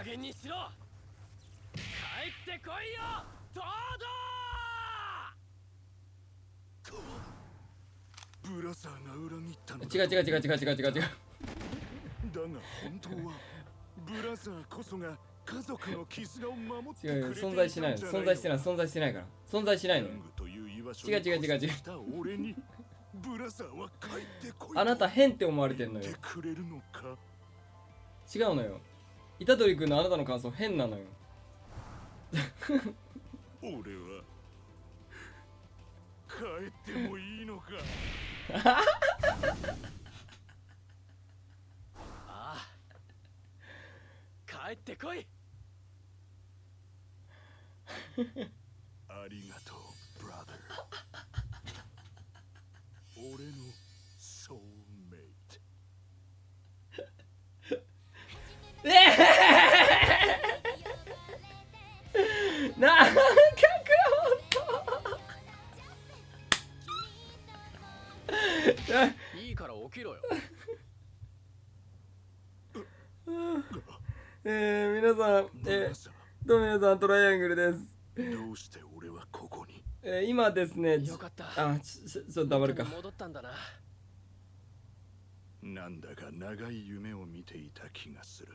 加減にしろ。帰ってこいよ東堂。ブラザーが裏切ったのだ。違う。だが本当はブラザーこそが家族の絆を守ってくれていたんじゃないの。存在してないから存在しないのよ。違う。俺にブラザーは帰ってこい。あなた変って思われてんのよ。くれるのか。違うのよ。虎杖君のあなたの感想変なのよ。俺は帰ってもいいのか。ああ、帰ってこい。ありがとうブラザー。俺のソウルメイト。なんかいいから起きろよ。皆さん、どうも皆さん、トライアングルです。どうして俺はここに。今ですね、よかった。ちょっと黙るか。戻ったんだな。なんだか長い夢を見ていた気がする。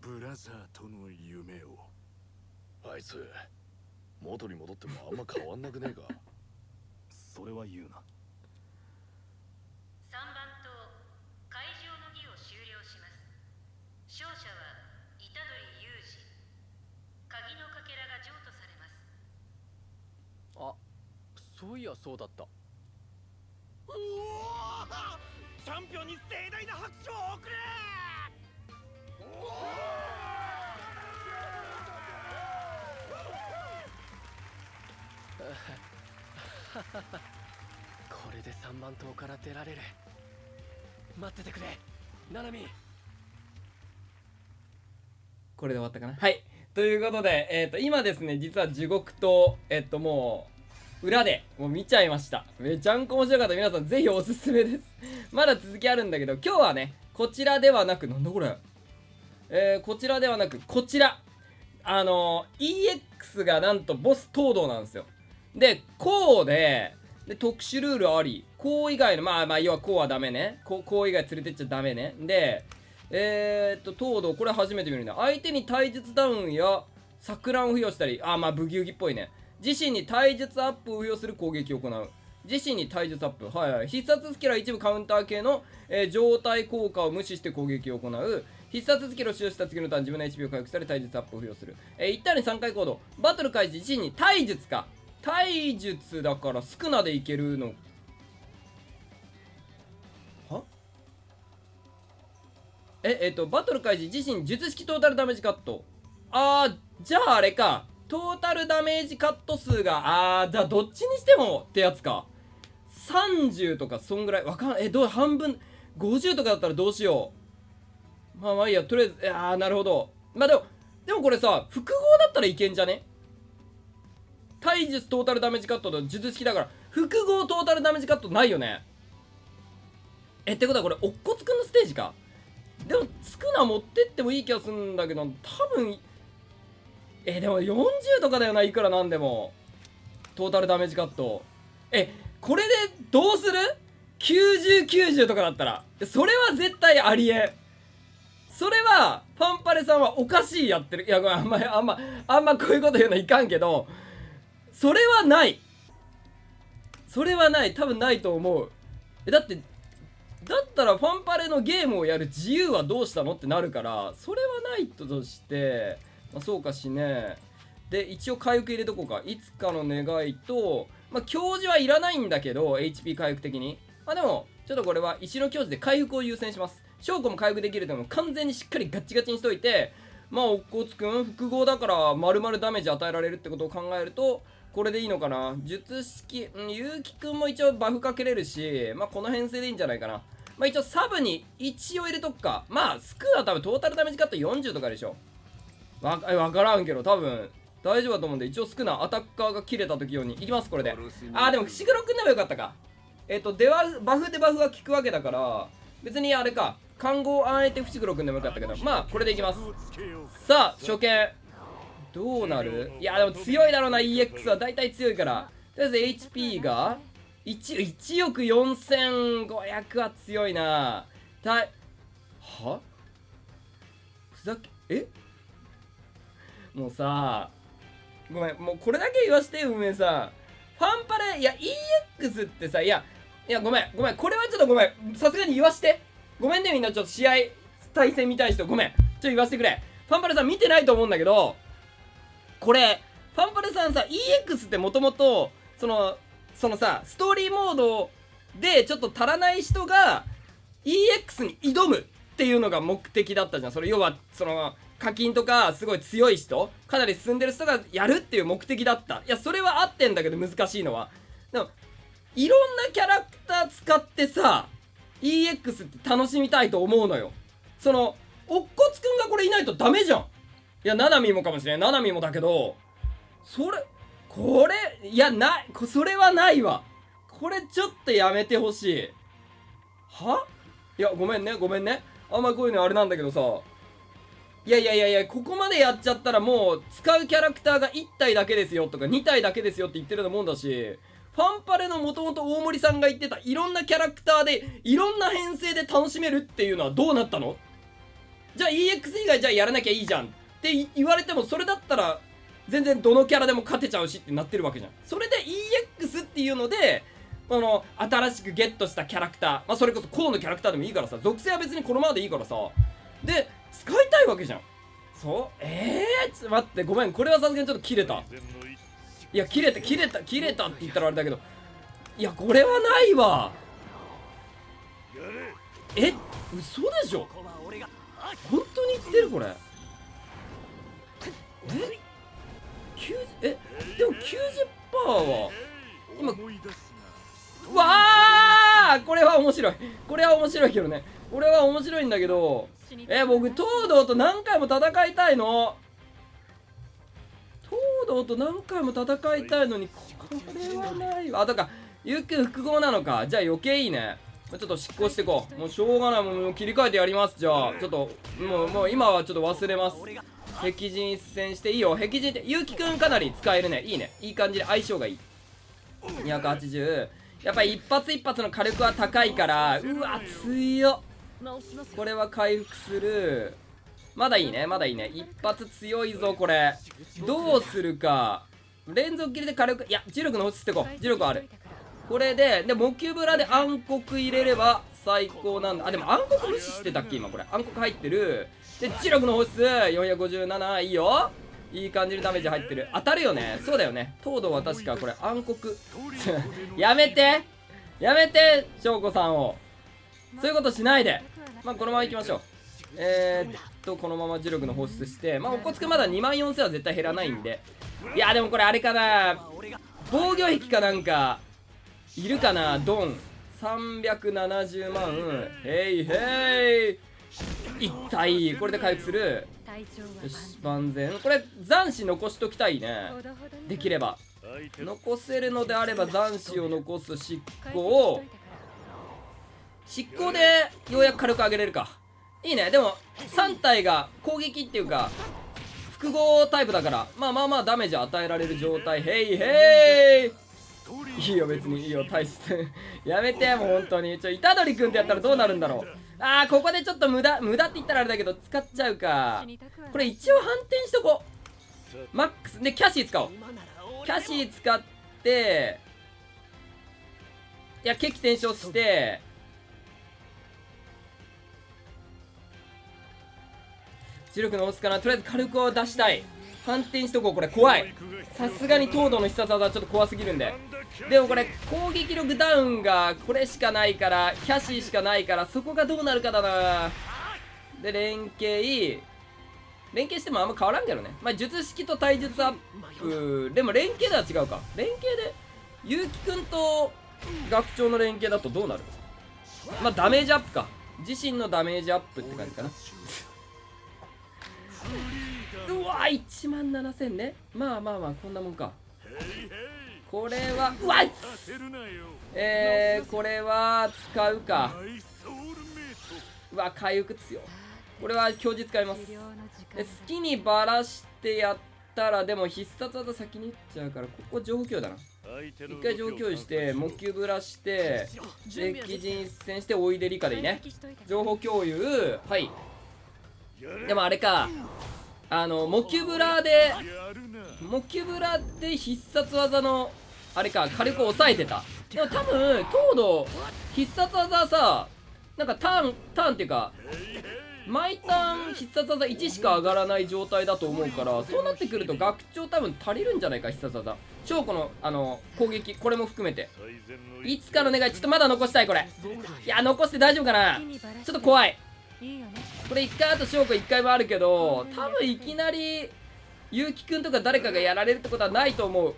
ブラザーとの夢を。あいつ元に戻ってもあんま変わんなくねえか。それは言うな。3番と会場の儀を終了します。勝者は虎杖裕二。鍵のかけらが譲渡されます。あ、そういやそうだった。うおー、チャンピオンに盛大な拍手を送れ。これで3番塔から出られる。待っててくれ、ナナミ。これで終わったかな。はい。ということで、今ですね、実は地獄と、もう、裏でもう見ちゃいました。めちゃんこ面白かった。皆さんぜひおすすめです。まだ続きあるんだけど、今日はね、こちらではなく、なんだこれ。こちらではなく、こちら。EX がなんとボス東堂なんですよ。で、こうで、特殊ルールあり。こう以外の、まあ、要はこうはダメね。こう以外連れてっちゃダメね。で、東堂、これ初めて見るな。相手に体術ダウンや錯乱を付与したり、ブギウギっぽいね。自身に体術アップを付与する攻撃を行う。自身に体術アップ。必殺スキルは一部カウンター系の、状態効果を無視して攻撃を行う。必殺スキルを使用した次のターン、自分の HP を回復され体術アップを付与する。1ターンに3回行動。バトル開始、自身に体術か。体術だからスクナでいけるの。はバトル開始、自身術式トータルダメージカット。じゃああれか。トータルダメージカット数が、じゃあどっちにしてもってやつか。30とかそんぐらい。わかんない。半分、50とかだったらどうしよう。まあいいや、とりあえず、なるほど。でもこれさ、複合だったらいけんじゃね？体術トータルダメージカットと術式だから、複合トータルダメージカットないよね。ってことはこれ、おっこつくんのステージか。でも、つくな持ってってもいい気がするんだけど、多分、でも40とかだよな、いくらなんでも。トータルダメージカット。これでどうする ?90、90とかだったら。それは絶対ありえん。それは、パンパレさんはおかしいやってる。いや、ごめん、あんまこういうこと言うのいかんけど、それはない。それはない。多分ないと思う。だったらファンパレのゲームをやる自由はどうしたのってなるから、それはないとして、そうかしね。で、一応回復入れとこうか。いつかの願いと、教授はいらないんだけど、HP 回復的に。でも、ちょっとこれは石の教授で回復を優先します。証拠も回復できるでも完全にしっかりガッチガチにしといて、おっこつくん、複合だから丸々ダメージ与えられるってことを考えると、これでいいのかな。術式、ゆうきくんも一応バフかけれるし、この編成でいいんじゃないかな。一応サブに一応入れとくか。スクは多分トータルダメージカット40とかでしょ。わからんけど、多分大丈夫だと思うんで、一応スクナアタッカーが切れた時用にいきます、これで。でも伏黒くんでもよかったか。バフでバフが効くわけだから、別にあれか。看護をあえて伏黒くんでもよかったけど、まあこれでいきます。さあ初見どうなる。いやでも強いだろうな。 EX は大体強いから。とりあえず HP が1億4500は強いな。はふざけもうさ、ごめん、もうこれだけ言わして運営さん。ファンパレ、いや EX ってさ、いやごめん、これはちょっとごめん、さすがに言わして。ごめんねみんな、ちょっと試合対戦見たい人ごめん、ちょっと言わせてくれ。ファンパレさん見てないと思うんだけど、これファンパレさんさ EX ってもともとそのさストーリーモードでちょっと足らない人が EX に挑むっていうのが目的だったじゃん。それ要はその課金とかすごい強い人、かなり進んでる人がやるっていう目的だった。いやそれは合ってんだけど、難しいのはでもいろんなキャラクター使ってさ EX って楽しみたいと思うのよ。そのおっこつくんがこれいないとダメじゃん。いやナナミもかもしれん、ナナミもだけど、それないわ。これちょっとやめてほしい。いやごめんねあんまこういうのあれなんだけどさ、いやここまでやっちゃったらもう使うキャラクターが1体だけですよとか2体だけですよって言ってるようなもんだし、ファンパレのもともと大森さんが言ってたいろんなキャラクターでいろんな編成で楽しめるっていうのはどうなったの。じゃあ EX 以外じゃあやらなきゃいいじゃんって言われても、それだったら全然どのキャラでも勝てちゃうしってなってるわけじゃん。それで EX っていうので新しくゲットしたキャラクター、それこそコウのキャラクターでもいいからさ、属性は別にこのままでいいからさ、で使いたいわけじゃん。ちょっと待って、ごめん、これはさすがにちょっと切れた。いや切れたって言ったらあれだけど、いやこれはないわ。嘘でしょ、本当に言ってるこれ。でも 90% は今これは面白いけどね。これは面白いんだけど、僕東堂と何回も戦いたいの。にこれはないわ。とかゆっく複合なのか。じゃあ余計いいね。ちょっと執行していこう。もうしょうがない、もう切り替えてやります。じゃあちょっともう今はちょっと忘れます。壁陣一戦していいよ。壁陣ってゆうきくんかなり使えるね。いいね、いい感じで相性がいい。280、やっぱり一発一発の火力は高いから、うわ強っ。これは回復する。まだいいね一発強いぞ。これどうするか。連続切りで火力、いや磁力の星してこう。磁力ある。これでモキュブラで暗黒入れれば最高なんだ。でも暗黒無視してたっけ今。これ暗黒入ってる。で磁力の星数457、いいよ。いい感じでダメージ入ってる。当たるよね。そうだよね。東堂は確かこれ暗黒やめて翔子さんをそういうことしないで。このままいきましょう。このまま磁力の放出して、おっこつくんまだ24000は絶対減らないんで。いやでもこれあれかな、防御壁かなんかいるかな。ドン370万、へい痛い。これで回復する。よし万全。これ残死残しときたいね。できれば残せるのであれば残死を残す。執行でようやく火力上げれるか。いいね。でも3体が攻撃っていうか複合タイプだから、まあダメージ与えられる状態。へいいいよ、別にいいよ。大してやめて、もう本当に。虎杖くんってやったらどうなるんだろう。ここでちょっと無駄って言ったらあれだけど使っちゃうか。これ一応反転しとこう。マックスでキャシー使おう。キャシー使って撃転生して磁力の押すかな。とりあえず火力を出したい。反転しとこう。これ怖い。さすがに東堂の必殺技はちょっと怖すぎるんで。でもこれ攻撃力ダウンがこれしかないから、キャシーしかないから、そこがどうなるかだな。で連携してもあんま変わらんけどね。術式と体術アップでも連携では違うか。連携でゆうきくんと学長の連携だとどうなる。ダメージアップか。自身のダメージアップって感じかな。うわ17000ね。まあこんなもんか。これはこれは使うか。うわ回復強い。これは強靭使います。で好きにバラしてやったら、でも必殺技先に打っちゃうから、ここ情報共有だな。一回情報共有してモキュブラして敵陣戦しておいでリカでいいね。情報共有。はい。でもあれか、モキュブラで必殺技のあれか火力を抑えてた。でも多分東堂必殺技さ、なんかターンっていうか毎ターン必殺技1しか上がらない状態だと思うから、そうなってくると学長多分足りるんじゃないか。必殺技翔子の攻撃、これも含めていつかの願い。ちょっとまだ残したいこれ。いや残して大丈夫かな。ちょっと怖いこれ。1回あと翔子1回もあるけど、多分いきなりゆうきくんとか誰かがやられるってことはないと思う。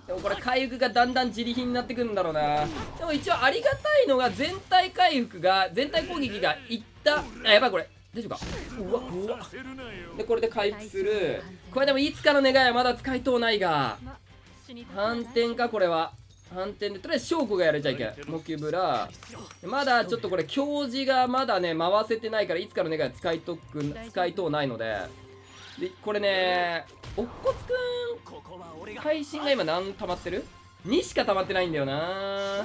でもこれ回復がだんだん自利品になってくるんだろうな。でも一応ありがたいのが全体回復が、全体攻撃がいった。あ、やばいこれ大丈夫か。うわ怖っ。でこれで回復する。これでもいつかの願いはまだ使いとうないが、反転か。これは反転でとりあえず翔子がやれちゃいけない。モキュブラまだちょっとこれ強靭がまだね回せてないから、いつかの願いは使いとうないので。でこれね、おっこつくん会心が今何溜まってる ?2 しか溜まってないんだよな。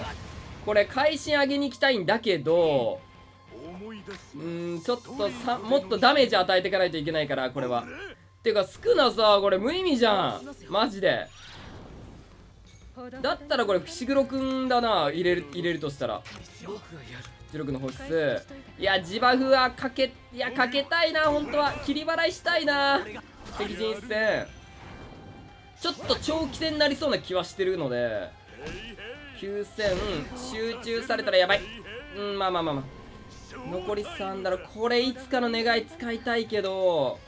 これ会心上げに行きたいんだけど、ちょっともっとダメージ与えていかないといけないから、これはっていうかスクナさ、これ無意味じゃんマジで。だったらこれ伏黒くんだな、入れるとしたら16の保湿。いや自バフはかけたいな。本当は切り払いしたいな。敵陣戦ちょっと長期戦になりそうな気はしてるので、9000集中されたらやばい。まあ残り3だろ。これいつかの願い使いたいけど、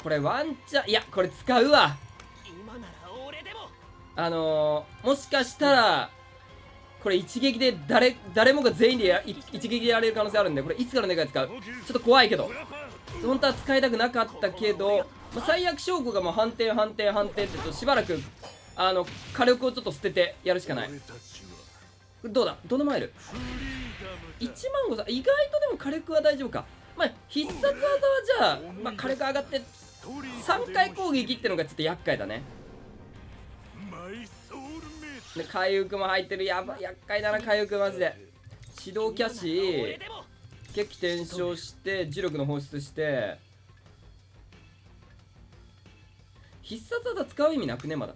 これワンチャン、いやこれ使うわ。もしかしたらこれ一撃で誰もが全員で一撃でやれる可能性あるんで、これいつからの願い使う。ちょっと怖いけど、本当は使いたくなかったけど、最悪証拠がもう反転ってちょっとしばらく火力をちょっと捨ててやるしかない。どうだどのマイル15000。意外とでも火力は大丈夫か。必殺技はじゃあ、火力上がって3回攻撃ってのがちょっと厄介だね。で回復も入ってる。厄介だな回復マジで。指導キャッシー決起転生して磁力の放出して、必殺技使う意味なくね。まだ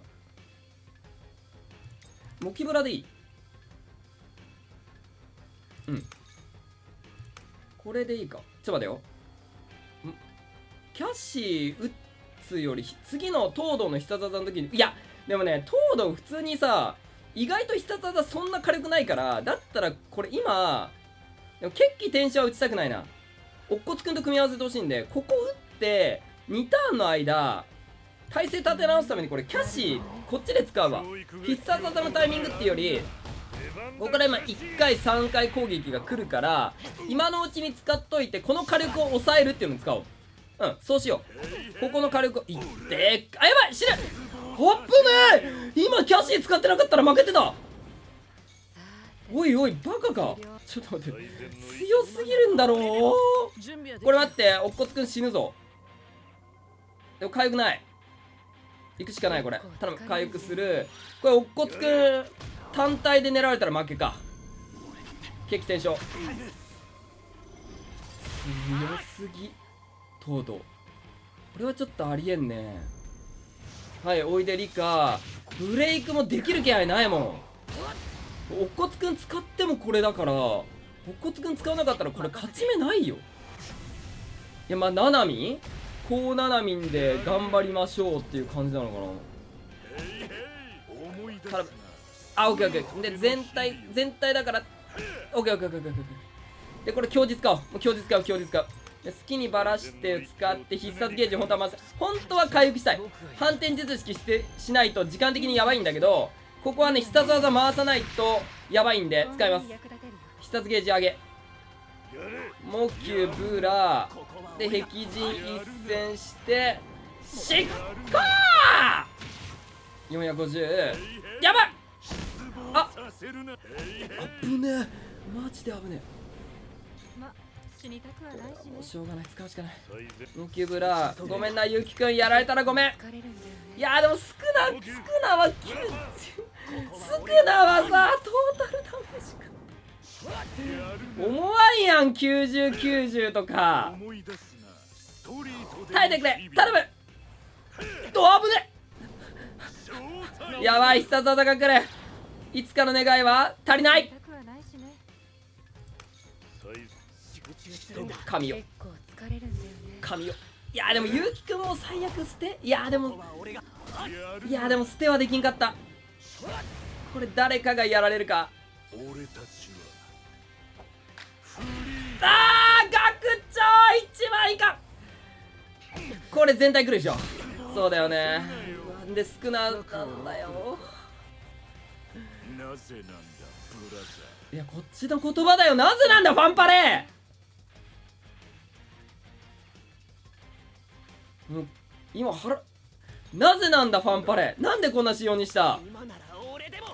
モキブラでいい。これでいいか。ちょっと待てよ。キャッシー打つより次の東堂の必殺技の時に、いやでもね東堂普通にさ意外と必殺技そんな火力ないから、だったらこれ今でも決起転生は打ちたくないな。おっこつくんと組み合わせてほしいんで、ここ打って2ターンの間体勢立て直すためにこれキャッシーこっちで使うわ。必殺技のタイミングっていうより、ここから今1回3回攻撃が来るから、今のうちに使っといてこの火力を抑えるっていうのに使おう。そうしよう。ここの火力をいってあ、やばい死ぬ。危ねえ。今キャッシー使ってなかったら負けてた。おいおいバカか。ちょっと待って、強すぎるんだろう。これ待って、おっこつくん死ぬぞ。でも回復ない。行くしかない。これ頼む回復する。これおっこつくん単体で狙われたら負けか。決起転生強すぎ東堂。これはちょっとありえんね。はい、おいでリカ。ブレイクもできる気配ないもん。おっこつくん使ってもこれだから、おっこつくん使わなかったらこれ勝ち目ないよ。いやナナミン高ナナミンで頑張りましょうっていう感じなのかな。頼む。オッケーオッケー。で全体だからオッケーオッケーオッケーオッケー。でこれ強靭使おう。もう強靭使うで好きにバラして使って必殺ゲージ本当は回復したい。反転術式しないと時間的にやばいんだけど、ここはね必殺技回さないとやばいんで使います。必殺ゲージ上げモキュブラで壁陣一戦してしっかー450。やばいあさせるな。危ねえ、マジで危ねま、死にたくはないしえ。もねう。しょうがない、使うしかない。最善ムキブラごめんな、ゆうきくんやられたらごめん。疲れるんだよね。いやーでもスクナは90、スクナはさトータルダメージか思わんやん、90、90とか。思い出すな。ストリートで耐えてくれ、頼む。危ねえ。やばい、必殺技が来る。いつかの願いは足りない死に。たくはないしね。神よ結構疲れるんだよね。神よ。いやーでもゆうきくんも最悪捨て。いやーでも捨てはできんかった。これ誰かがやられるか。俺たちは学長一番いかん。これ全体来るでしょ。そうだよね。なんで少ななんだよ。なぜなんだブラザいやこっちの言葉だよ。なぜなんだファンパレー。もう今腹なぜなんだファンパレー。なんでこんな仕様にした。今なら俺でも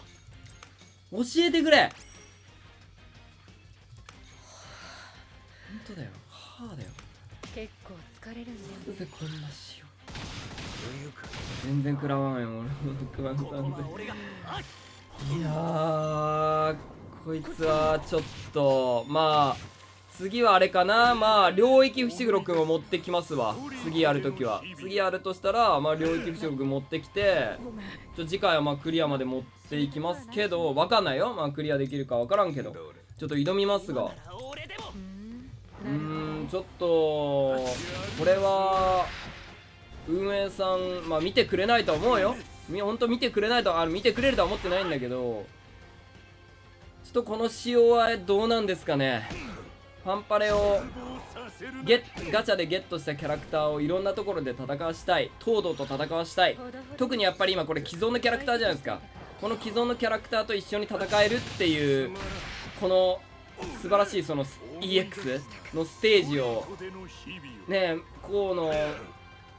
教えてくれ。本当だよ。はあだよ。結構疲れるんだよね。なぜこんな仕様。全然食らわんよ俺。食わんさんで。いやーこいつはちょっとまあ次はあれかな。まあ領域伏黒くんを持ってきますわ。次やるときは。次やるとしたらまあ領域伏黒くん持ってきて、次回はまあクリアまで持っていきますけど、わかんないよ。まあクリアできるかわからんけど、ちょっと挑みますが。俺でもちょっとこれは運営さんまあ見てくれないと思うよ。本当見てくれないと見てくれるとは思ってないんだけど、ちょっとこの仕様はどうなんですかね。ファンパレをガチャでゲットしたキャラクターをいろんなところで戦わしたい。東堂と戦わしたい。特にやっぱり今これ既存のキャラクターじゃないですか。この既存のキャラクターと一緒に戦えるっていうこの素晴らしいその EX のステージをね、河野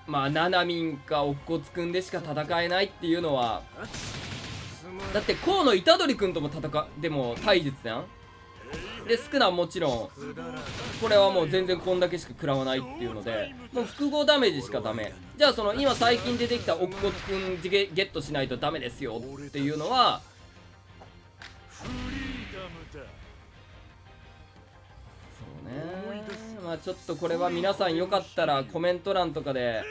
まあナナミンか乙骨くんでしか戦えないっていうのは、だって河野虎杖くんともでも対実じゃん。でスクナもちろんこれはもう全然こんだけしか食らわないっていうので、もう複合ダメージしかダメ。じゃあその今最近出てきた乙骨くんゲットしないとダメですよっていうのはそうね。まあちょっとこれは皆さんよかったらコメント欄とかで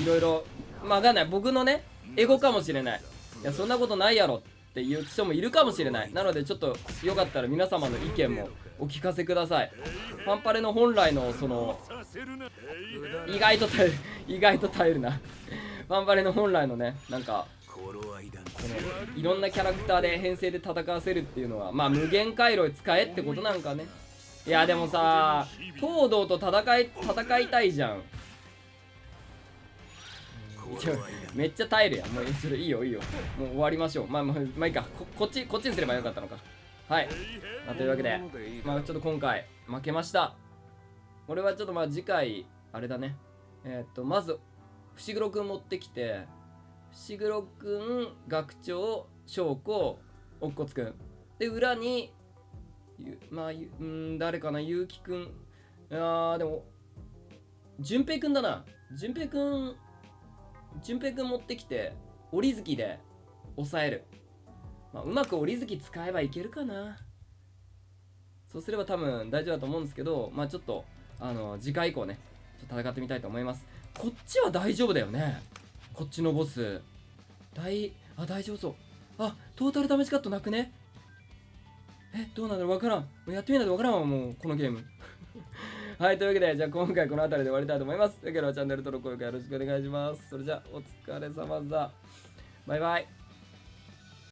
いろいろまあわかんない、僕のねエゴかもしれない。いやそんなことないやろっていう人もいるかもしれない。なのでちょっとよかったら皆様の意見もお聞かせください。ファンパレの本来のその意外と耐えるなファンパレの本来のねなんかこのいろんなキャラクターで編成で戦わせるっていうのはまあ無限回路使えってことなんかね。いやでもさ東堂と戦いたいじゃん。めっちゃ耐えるやん。もうそれいいよいいよ、もう終わりましょう。まあいいか。こっちにすればよかったのか。はい、というわけでまあちょっと今回負けました。俺はちょっとまあ次回あれだね、まず伏黒くん持ってきて、伏黒くん、学長、翔子、乙骨くんで裏にまあ誰かな、ゆうきくん。でも淳平くんだな。淳平くん持ってきて折り月で抑える。まあ、うまく折り月使えばいけるかな。そうすれば多分大丈夫だと思うんですけど、まあちょっと次回以降ねちょっと戦ってみたいと思います。こっちは大丈夫だよね。こっちのボス大丈夫そう。トータルダメージカットなくね。どうなんだろう、わからん。もうやってみないとわからんわ、もうこのゲームはい、というわけでじゃあ今回この辺りで終わりたいと思います。よければチャンネル登録、高評価よろしくお願いします。それじゃあお疲れ様だ。バイバイ。